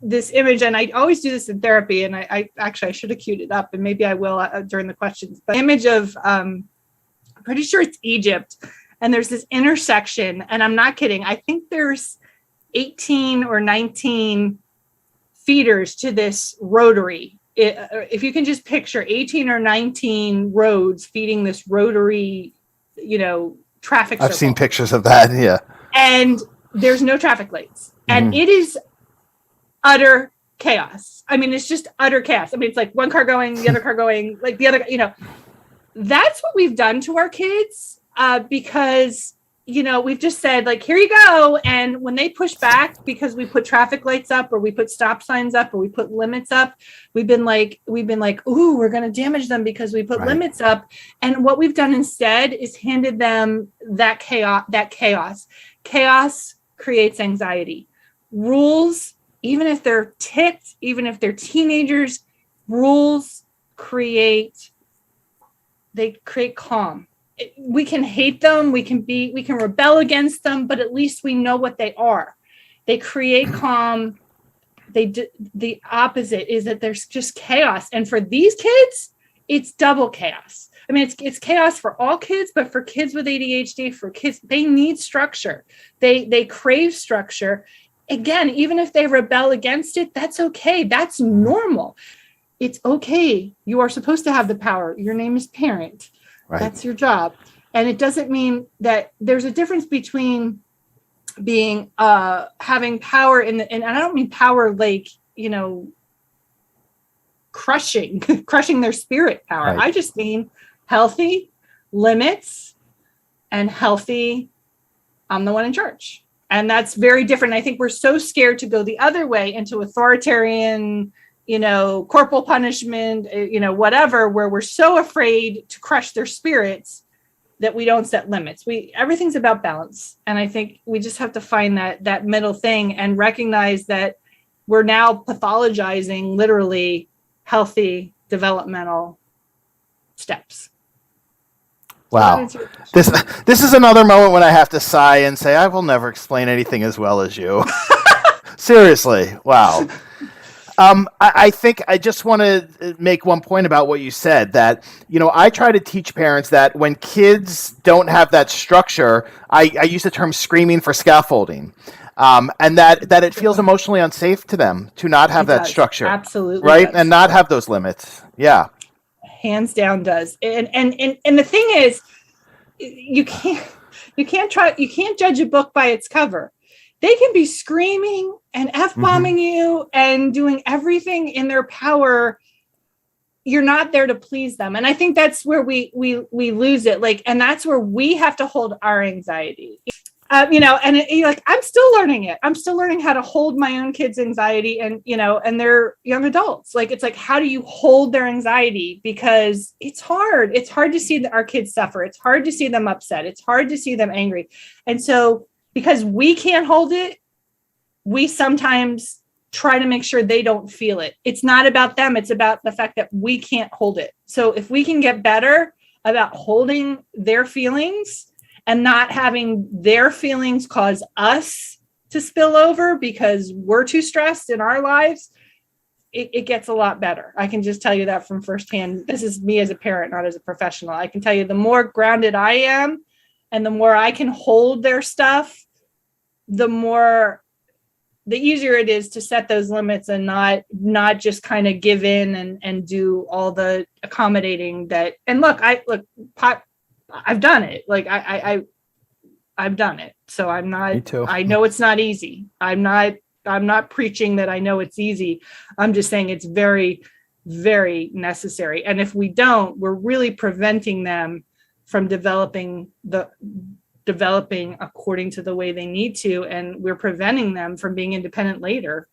this image, and I always do this in therapy, and I actually, I should have queued it up, and maybe I will during the questions, but image of, I'm pretty sure it's Egypt, and there's this intersection, and I'm not kidding, I think there's 18 or 19 feeders to this rotary. If you can just picture 18 or 19 roads feeding this rotary, traffic circle. I've seen pictures of that, yeah. And there's no traffic lights, and it is utter chaos. I mean, it's just utter chaos. I mean, it's like one car going, the other car going, like the other, that's what we've done to our kids, because, we've just said, like, here you go. And when they push back because we put traffic lights up, or we put stop signs up, or we put limits up, we've been like, ooh, we're going to damage them because we put limits up. And what we've done instead is handed them that chaos. Chaos creates anxiety. Rules, even if they're ticked, even if they're teenagers, rules create calm. We can hate them, we can rebel against them, but at least we know what they are. They create calm. The opposite is that there's just chaos. And for these kids, it's double chaos. I mean, it's chaos for all kids, but for kids with ADHD, for kids, they need structure. They crave structure. Again, even if they rebel against it, that's okay. That's normal. It's okay. You are supposed to have the power. Your name is parent. Right. That's your job. And it doesn't mean that there's a difference between being having power and I don't mean power like, crushing their spirit power. Right. I just mean healthy limits and healthy, I'm the one in charge. And that's very different. I think we're so scared to go the other way into authoritarian, corporal punishment, whatever, where we're so afraid to crush their spirits that we don't set limits. Everything's about balance. And I think we just have to find that middle thing and recognize that we're now pathologizing literally healthy developmental steps. Wow. This is another moment when I have to sigh and say, I will never explain anything as well as you. Seriously. Wow. I think I just want to make one point about what you said, that, I try to teach parents that when kids don't have that structure, I use the term screaming for scaffolding, and that it feels emotionally unsafe to them to not have that structure. Absolutely. Right. Does. And not have those limits. Yeah. Hands down does. And the thing is, you can't judge a book by its cover. They can be screaming and F-bombing you and doing everything in their power. You're not there to please them. And I think that's where we lose it. And that's where we have to hold our anxiety. I'm still learning it. I'm still learning how to hold my own kids' anxiety and they're young adults. It's like, how do you hold their anxiety? Because it's hard. It's hard to see our kids suffer. It's hard to see them upset. It's hard to see them angry. And so, because we can't hold it, we sometimes try to make sure they don't feel it. It's not about them. It's about the fact that we can't hold it. So if we can get better about holding their feelings and not having their feelings cause us to spill over because we're too stressed in our lives, it gets a lot better. I can just tell you that from firsthand. This is me as a parent, not as a professional. I can tell you the more grounded I am and the more I can hold their stuff, the easier it is to set those limits and not just kind of give in and do all the accommodating that. And look, I've done it. I've done it. So I'm not, me too. I know it's not easy. I'm not preaching that I know it's easy. I'm just saying it's very, very necessary. And if we don't, we're really preventing them from developing according to the way they need to. And we're preventing them from being independent later.